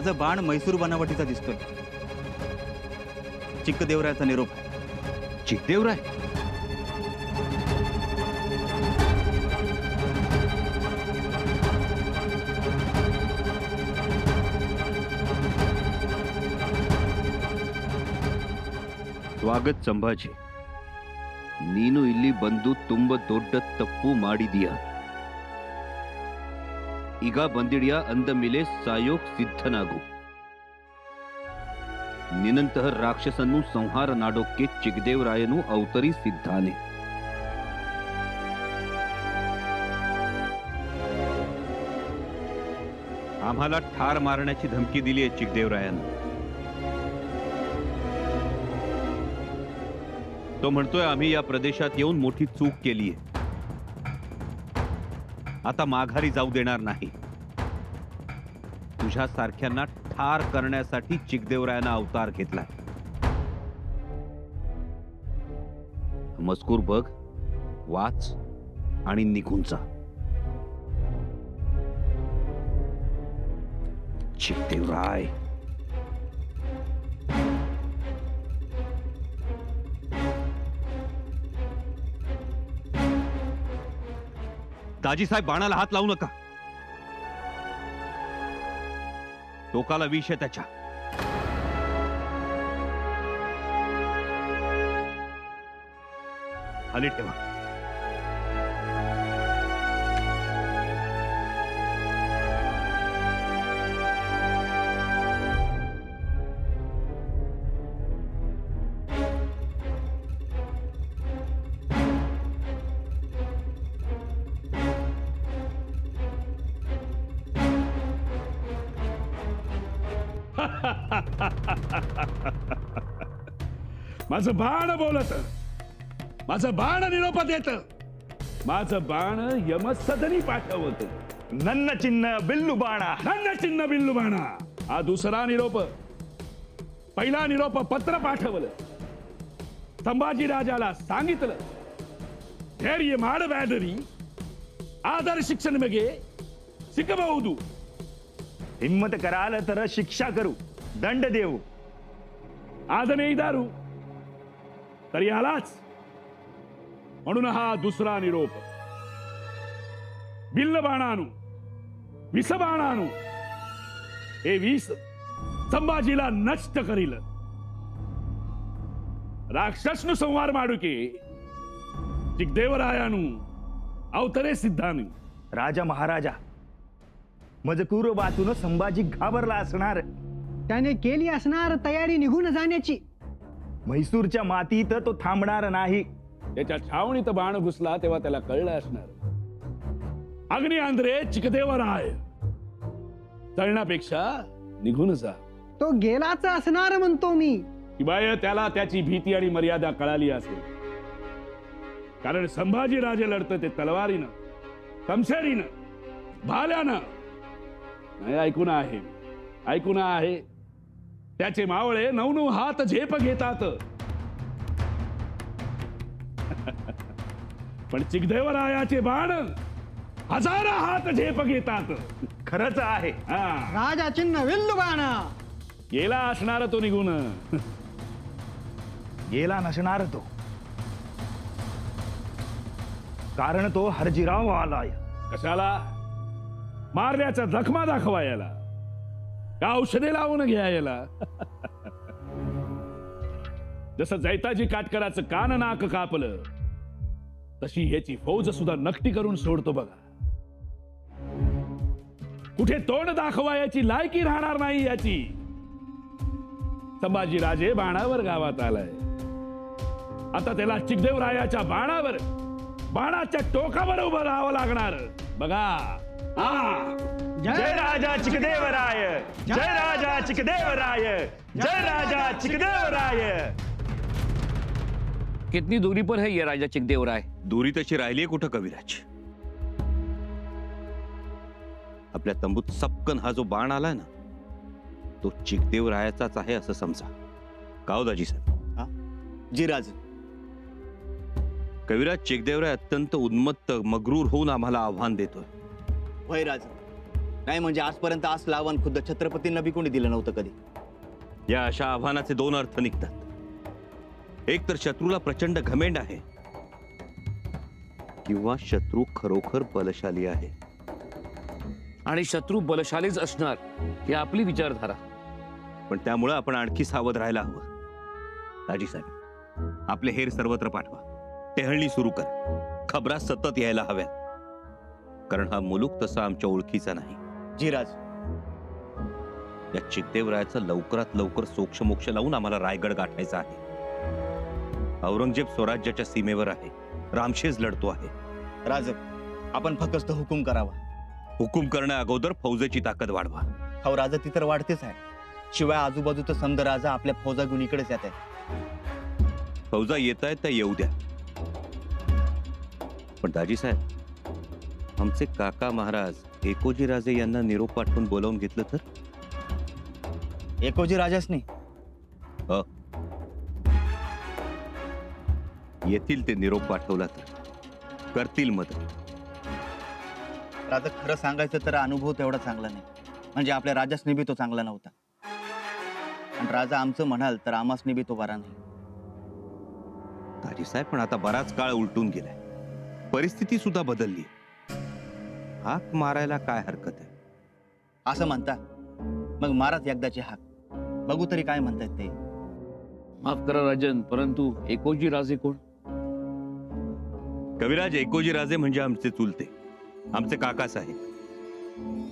माझं बाण मैसूर बनावटीचा दिसतोय. चिक्कदेवरायाचा निरोप. चिक्कदेवराय? ಸ್ವಾಗತ ಸಂಭಾಜಿ. ನೀನು ಇಲ್ಲಿ ಬಂದು ತುಂಬ ದೊಡ್ಡ ತಪ್ಪು ಮಾಡಿದೀಯ. ಈಗ ಬಂದಿಡಿಯ ಅಂದ ಮೇಲೆ ಸಾಯೋಕ್ ಸಿದ್ಧನಾಗು. ನಿನ್ನಂತಹ ರಾಕ್ಷಸನ್ನು ಸಂಹಾರ ಮಾಡೋಕ್ಕೆ ಚಿಕ್ಕದೇವರಾಯನು ಅವತರಿಸಿದ್ದಾನೆ. आम्हाला ठार मारण्याची धमकी दिली आहे चिक्कदेवरायानं. तो म्हणतोय आम्ही या प्रदेशात येऊन मोठी चूक केली आहे. आता माघारी जाऊ देणार नाही. तुझ्या सारख्यांना ठार करण्यासाठी चिक्कदेवरायानं अवतार घेतलाय. मजकूर बघ, वाच आणि निघून जा. चिक्कदेवराय. दाजी साहेब, बाणाला हात लावू नका. टोकाला विष आहे त्याच्या. खाली ठेवा. माझं बाण बोलत, माझं बाण निरोप देत, माझं बाण यमसदनी पाठवत. नन्न चिन्ह बिल्लू बाणा, नन्न चिन्ह बिल्लू बाणा. हा दुसरा निरोप. पहिला निरोप पत्र पाठवलं. संभाजी राजाला सांगितलं, धैर्य ಮಾಡಬೇಡ್ರಿ, आदर शिक्षण ಮಗೆ शिकಬಹುದು. हिम्मत कराल तर शिक्षा करू, दंड देऊ. आज नाही दारू तर यालाच. म्हणून हा दुसरा निरोप. बिल्ल बाणानु, विष बाणानु हे विष संभाजीला नष्ट करील. राक्षसनु संहार माडुके चिक्कदेवरायानु अवतरे सिद्धानु. राजा महाराजा, मजकूर वाचून संभाजी घाबरला असणार. त्याने केली असणार तयारी निघून जाण्याची. म्हैसूरच्या मातीत तो थांबणार नाही. त्याच्या छावणीत बाण घुसला तेव्हा त्याला कळलं असणार. अग्नी आंध्रे चिक्कदेवराय, चलण्यापेक्षा निघून जा. तो गेलाच असणार म्हणतो मी. शिवाय त्याला त्याची भीती आणि मर्यादा कळाली असेल. कारण संभाजी राजे लढत ते तलवारीनं, तमशेरीनं, भाल्यानं. नाही, ऐकून आहे, ऐकून आहे. त्याचे मावळे 9 हात झेप घेतात. पण चिक्कदेवरायाचे बाण 1000 हात झेप घेतात. खरंच आहे. राजा चिन्ह विल्लू बाण. गेला असणार तो निघून. गेला नसणार तो, कारण तो हरजीराव आलाय. कशाला? मारल्याचा जखमा दाखवायला का औषधे लावून घ्यायला? जसं जैताजी काटकराचं कान नाक कापलं तशी ह्याची फौज सुद्धा नक्टी करून सोडतो बघा. कुठे तोंड दाखवायची लायकी राहणार नाही याची. संभाजी राजे बाणावर गावात आलाय. आता त्याला चिक्कदेवरायाच्या बाणावर, बाणाच्या टोकावर उभं राहावं लागणार बघा. जय राजा चिक्कदेवराय, जय राजा चिक्कदेवराय, जय राजा चिक्कदेवराय. कितनी दूरी पर है ये राजा चिक्कदेवराय? दूरी तशी राहिली कुठं कविराज? आपल्या तंबूत सपकन हा जो बाण आलाय ना, तो चिक्कदेवरायाचाच आहे असं समजा. काव दाजी साहेब? जी राज. कविराज, चिक्कदेवराय अत्यंत उन्मत्त, मगरूर होऊन आम्हाला आव्हान देतोय. वय राज, नाही म्हणजे आजपर्यंत असलं आव्हान खुद्द छत्रपतींना बी कोणी दिलं नव्हतं कधी. या अशा आव्हानाचे दोन अर्थ निघतात. एक तर शत्रूला प्रचंड घमेंड आहे, किंवा शत्रू खरोखर बलशाली आहे. आणि शत्रू बलशालीच असणार ही आपली विचारधारा. पण त्यामुळे आपण आणखी सावध राहायला हवं. दाजी साहेब, आपले हेर सर्वत्र पाठवा. टेहळणी सुरू कर. खबरा सतत यायला हव्यात, कारण हा मुलूक तसा आमच्या ओळखीचा नाही. जी राज. या चिकदेवरायाचा लवकरात लवकर सोक्षमोक्ष लावून आम्हाला रायगड गाठायचा आहे. औरंगजेब स्वराज्याच्या सीमेवर आहे. रामशेज लढतो आहे. राज, आपण फक्त हुकूम करावा. हुकूम करण्या अगोदर फौजेची ताकद वाढवा. हो राजा, ती तर वाढतेच आहे. शिवाय आजूबाजूचं समद राजा आपल्या फौजा घेऊन इकडेच येत आहे. फौजा येत आहेत त्या येऊ द्या. पण दाजी साहेब, आमचे काका महाराज एकोजी राजे यांना निरोप पाठवून बोलावून घेतलं तर? एकोजी राजाच नाही. येथील ते निरोप पाठवला तर करतील मदत. राजा, खरं सांगायचं तर अनुभव तेवढा चांगला नाही. म्हणजे आपल्या राजासनी बी तो चांगला नव्हता. आणि राजा आमचं म्हणाल तर आमासनी बी तो बरा नाही. दाजी साहेब, पण आता बराच काळ उलटून गेलाय. परिस्थिती सुद्धा बदलली. हाक मारायला काय हरकत आहे? असं म्हणता मग महाराज एकदाची हाक बघू तरी काय म्हणतायत ते. माफ करा राजन, परंतु एकोजी राजे कोण? कविराज एकोजी राजे म्हणजे आमचे चुलते, आमचे काका साहेब.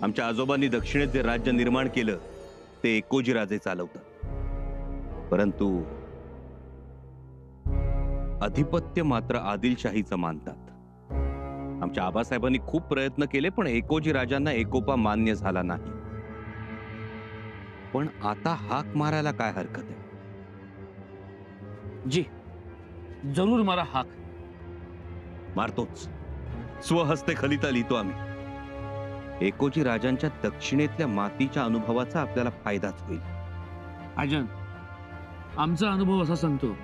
आमच्या आजोबांनी दक्षिणेत जे राज्य निर्माण केलं ते एकोजी राजे चालवतात. परंतु अधिपत्य मात्र आदिलशाहीचं मानतात. आमच्या आबासाहेबांनी खूप प्रयत्न केले, पण एकोजी राजांना एकोपा मान्य झाला नाही. पण आता हाक मारायला काय हरकत आहे? जी जरूर मारा हाक. मारतोच. स्वहस्ते खलिता लिहितो आम्ही. एकोजी राजांच्या दक्षिणेतल्या मातीच्या अनुभवाचा आपल्याला फायदाच होईल. राजन, आमचा अनुभव असा सांगतो,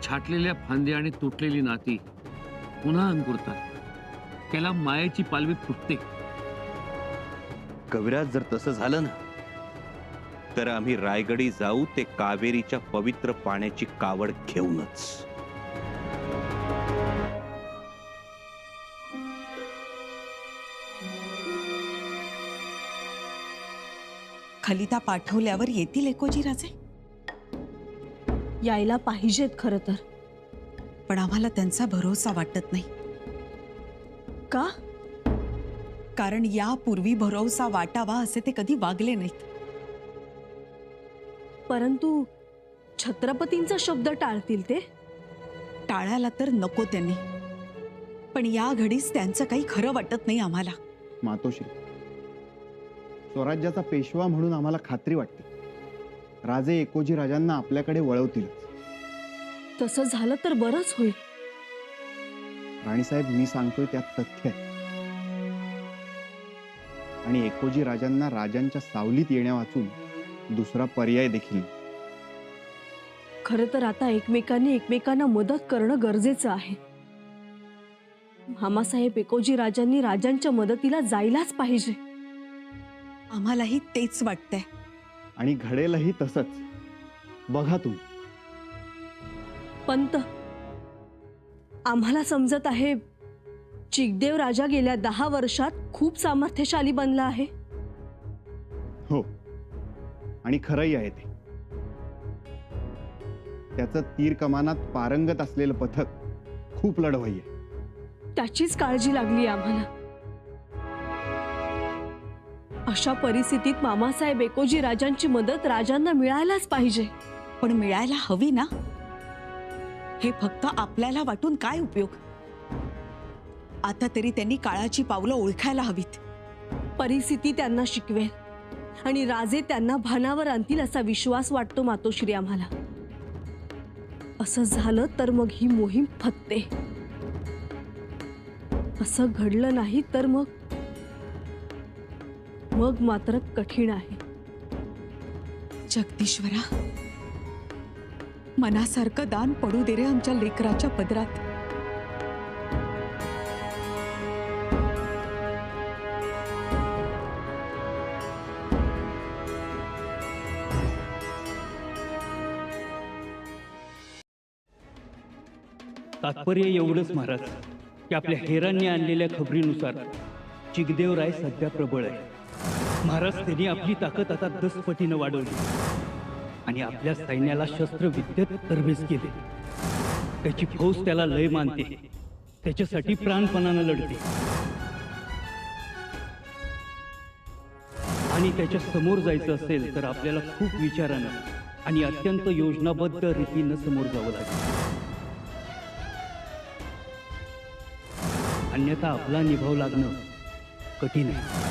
छाटलेल्या फांद्या आणि तुटलेली नाती पुन्हा अंकुरतात. त्याला मायेची पालवी फुटते. कविराज, जर तसं झालं ना तर आम्ही रायगडी जाऊ ते कावेरीच्या पवित्र पाण्याची कावड घेऊनच. खलिता पाठवल्यावर येतील एकोजी राजे? यायला पाहिजेत खरं तर. पण आम्हाला त्यांचा भरोसा वाटत नाही. का? कारण यापूर्वी भरोसा वाटावा असे ते कधी वागले नाहीत. परंतु छत्रपतींचा शब्द टाळतील ते? टाळायला तर नको त्यांनी, पण या घडीस त्यांचं काही खरं वाटत नाही आम्हाला. मातोश्री, स्वराज्याचा पेशवा म्हणून आम्हाला खात्री वाटते राजे एकोजी राजांना आपल्याकडे वळवतीलच. तसं झालं तर बरंच होईल. राणीसाहेब, मी सांगतोय त्यात तथ्य आहे. आणि एकोजी राजांना राजांच्या सावलीत येण्या वाचून दुसरा पर्याय देखील. खरं तर आता एकमेकांनी एकमेकांना मदत करणं गरजेचं आहे. मामासाहेब एकोजी राजांनी राजांच्या मदतीला जायलाच पाहिजे. आम्हालाही तेच वाटतंय. आणि घडेलही तसंच. बघा तुम्ही. पंत, आम्हाला समजत आहे चिकदेव राजा गेल्या 10 वर्षात खूप सामर्थ्यशाली बनला आहे. हो, आणि खरंही आहे ते. त्याचं तीर कमानात पारंगत असलेलं पथक खूप लढवई आहे. त्याचीच काळजी लागली आम्हाला. अशा परिस्थितीत मामासाहेब एकोजी राजांची मदत राजांना मिळायलाच पाहिजे. पण मिळायला हवी ना. हे फक्त आपल्याला वाटून काय उपयोग? आता तरी त्यांनी काळाची पावलं ओळखायला हवीत. परिस्थिती त्यांना शिकवेल आणि राजे त्यांना भानावर आणतील असा विश्वास वाटतो मातोश्री आम्हाला. असं झालं तर मग ही मोहीम फत्ते. असं घडलं नाही तर मग मात्र कठीण आहे. जगदीश्वरा, मनासारखं दान पडू दे रे आमच्या लेकराच्या पदरात. तात्पर्य एवढंच महाराज की आपल्या हेरांनी आणलेल्या खबरीनुसार चिकदेवराय सध्या प्रबळ आहे. महाराज त्यांनी आपली ताकद आता 10 पटीनं वाढवली आणि आपल्या सैन्याला शस्त्रविद्येत तरबेज केले. त्याची फौज त्याला लय मानते, त्याच्यासाठी प्राणपणानं लढते आणि त्याच्या समोर जायचं असेल तर आपल्याला खूप विचारानं आणि अत्यंत योजनाबद्ध रीतीनं समोर जावं लागेल. अन्यथा आपला निभाव लागणं कठीण आहे.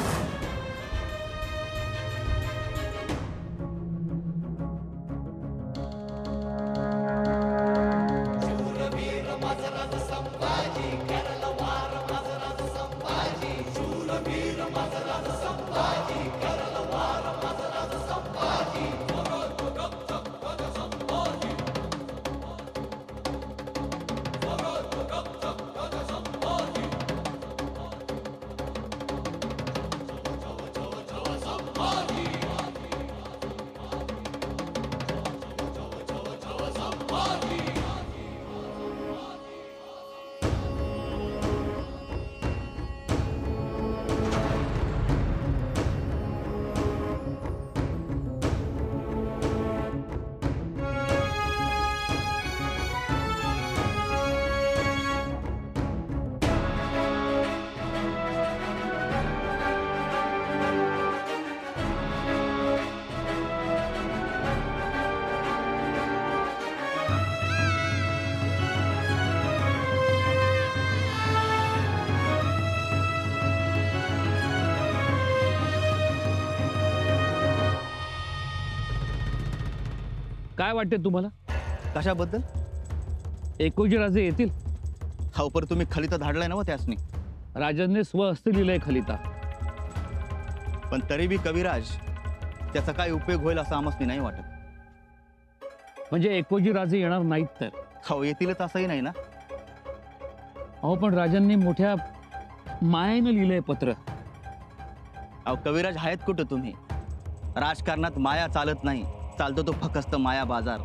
काय वाटते तुम्हाला? कशाबद्दल? एकोजी राजे येतील? हा पर तुम्ही खलिता धाडलाय ना त्यासनी. राजांनी स्वहस्ते लिहिलंय खलिता. पण तरी बी कविराज त्याचा काय उपयोग होईल असं आम्हाला नाही वाटत. म्हणजे एकोजी राजे येणार नाहीत तर? हो येतीलच असंही नाही ना. अहो पण राजांनी मोठ्या मायेनं लिहिलंय पत्र. अहो कविराज आहेत कुठं तुम्ही? राजकारणात माया चालत नाही, चालतो तो फक्त माया बाजार.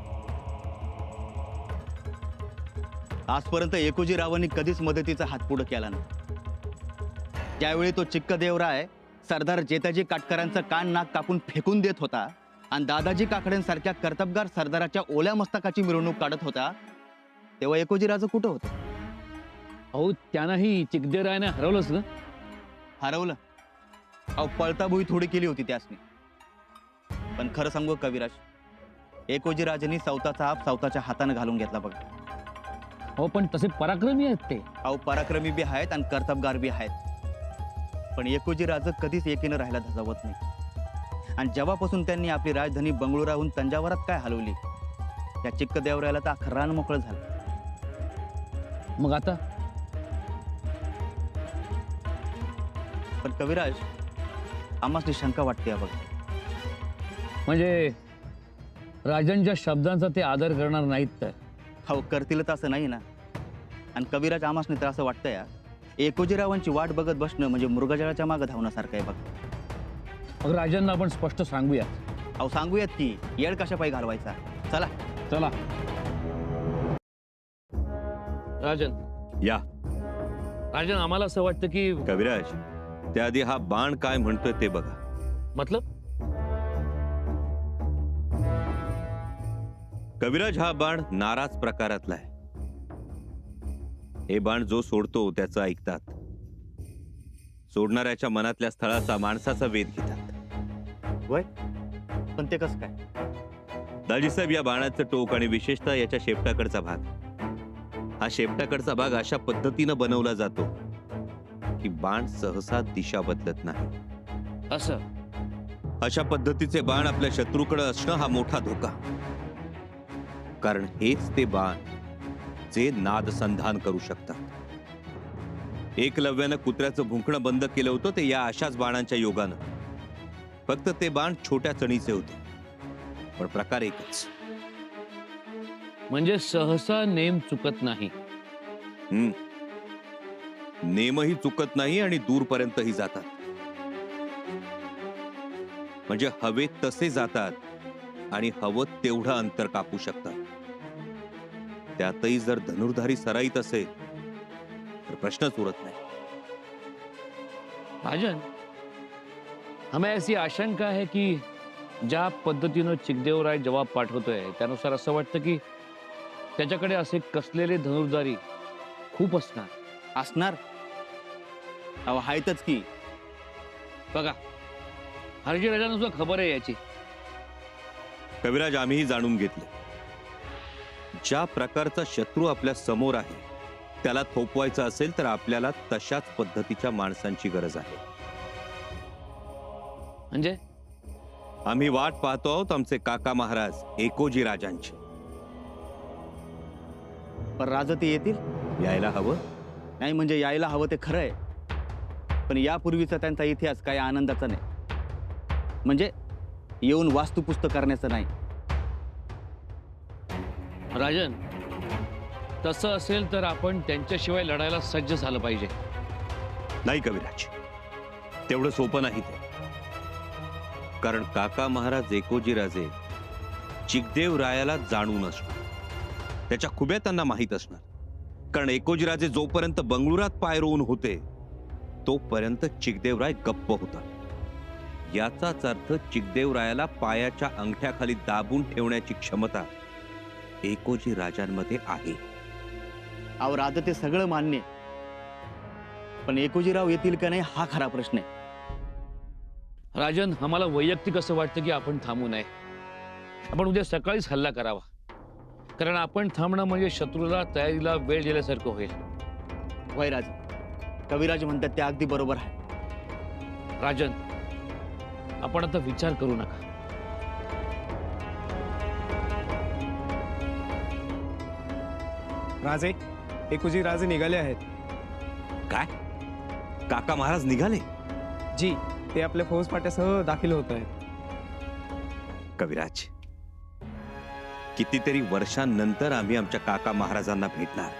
आजपर्यंत एकोजीरावांनी कधीच मदतीचा हात पुढे केला नाही. ज्यावेळी तो चिक्कदेवराय सरदार जेताजी काटकरांचं कान नाक कापून फेकून देत होता आणि दादाजी काकड्यांसारख्या कर्तबगार सरदाराच्या ओल्या मस्तकाची मिरवणूक काढत होता, तेव्हा एकोजीराज कुठं होतं? अहो त्यानंही चिकदेवरायाने हरवलंच ना. हरवलं? अहो पळताभुई थोडी केली होती त्यासनी. पण खरं सांगू कविराज, एकोजीराजांनी सवताचा आप सवताच्या हाताने घालून घेतला बघा. हो पण तसे पराक्रमी आहेत ते. अहो पराक्रमी बी आहेत आणि कर्तबगार बी आहेत. पण एकोजीराज कधीच एकीनं राहायला धजावत नाही. आणि जेव्हापासून त्यांनी आपली राजधानी बंगळुराहून तंजावरात काय हलवली, त्या चिक्कदेवरायाला तर अख्खं रान मोकळं झालं. मग आता? पण कविराज आम्हाला शंका वाटते बघा. म्हणजे राजांच्या शब्दांचा ते आदर करणार नाहीत तर? हो करतीलच असं नाही ना. आणि कविराज आम्हाला तर असं वाटतं या एकोजीरावांची वाट बघत बसणं म्हणजे मृगजळाच्या मागे धावण्यासारखं आहे बघ. मग राजांना आपण स्पष्ट सांगूया. अहो सांगूयात की येळ कशा पायी घालवायचा. चला चला. राजन या. राजन आम्हाला असं वाटतं की कविराज, त्याआधी हा बाण काय म्हणतोय ते बघा. मतलब कविराज, हा बाण नाराज प्रकारातला आहे. हे बाण जो सोडतो त्याचं ऐकतात. सोडणाऱ्याच्या मनातल्या स्थळाचा माणसाचा वेध घेतात. वय पण ते कसं काय? दाजीसाहेब, या बाणाचं टोक आणि विशेषतः याच्या शेपटाकडचा भाग, हा शेपटाकडचा भाग अशा पद्धतीनं बनवला जातो की बाण सहसा दिशा बदलत नाही. असं अशा पद्धतीचे बाण आपल्या शत्रूकडे असणं हा मोठा धोका. कारण हेच ते बाण जे नादसंधान करू शकतात. एकलव्यानं कुत्र्याचं भुंकणं बंद केलं होतं ते या अशाच बाणांच्या योगानं. फक्त ते बाण छोट्या चणीचे होते, पण प्रकार एकच. म्हणजे सहसा नेम चुकत नाही. नेमही चुकत नाही आणि दूरपर्यंतही जातात. म्हणजे हवेत तसे जातात आणि हवं तेवढं अंतर कापू शकतात. त्यातही जर धनुर्धारी सराईत असेल तर प्रश्नच उरत नाही. राजन, हमें ऐसी आशंका है कि ज्या पद्धतीनं चिकदेवराय जवाब पाठवतोय त्यानुसार असं वाटतं की त्याच्याकडे असे कसलेले धनुर्धारी खूप असणार. असणार अहो आहेतच की. बघा, हरजीराजांना सुद्धा खबर आहे याची. कविराज, आम्हीही जाणून घेतले. ज्या प्रकारचा शत्रू आपल्या समोर आहे त्याला थोपवायचा असेल तर आपल्याला तशाच पद्धतीच्या माणसांची गरज आहे. म्हणजे आम्ही वाट पाहतो आहोत आमचे काका महाराज एकोजी राजांची. पण राजा ते येतील? यायला हवं. नाही म्हणजे यायला हवं ते खरं आहे, पण यापूर्वीचा त्यांचा इतिहास काही आनंदाचा नाही. म्हणजे येऊन वास्तुपुस्त करण्याचं नाही. राजन, तसं असेल तर आपण त्यांच्याशिवाय लढायला सज्ज झालं पाहिजे. नाही कविराज, तेवढं सोपं नाही ते. कारण काका महाराज एकोजी राजे चिकदेव रायाला जाणून असणार, त्याच्या खुब्या त्यांना माहीत असणार. कारण एकोजी राजे जोपर्यंत बंगळुरात पाय रोवून होते तोपर्यंत चिकदेवराय गप्प होता. याचाच अर्थ चिकदेवरायाला पायाच्या अंगठ्याखाली दाबून ठेवण्याची क्षमता एकोजी राजांमध्ये आहे. अहो राजा ते सगळं मान्य, पण एकोजीराव येतील का नाही हा खरा प्रश्न आहे. राजन, आम्हाला वैयक्तिक असं वाटतं की आपण थांबू नये. आपण उद्या सकाळीच हल्ला करावा. कारण आपण थांबणं म्हणजे शत्रूला तयारीला वेळ दिल्यासारखं होईल. वय राजा, कविराज म्हणतात ते अगदी बरोबर आहे. राजन, आपण आता विचार करू नका. राजे, एकोजी राजे निघाले आहेत. काय? काका महाराज निघाले? जी, ते आपल्या फौज फाट्यासह दाखल होत आहेत. कविराज, कितीतरी वर्षांनंतर आम्ही आमच्या काका महाराजांना भेटणार.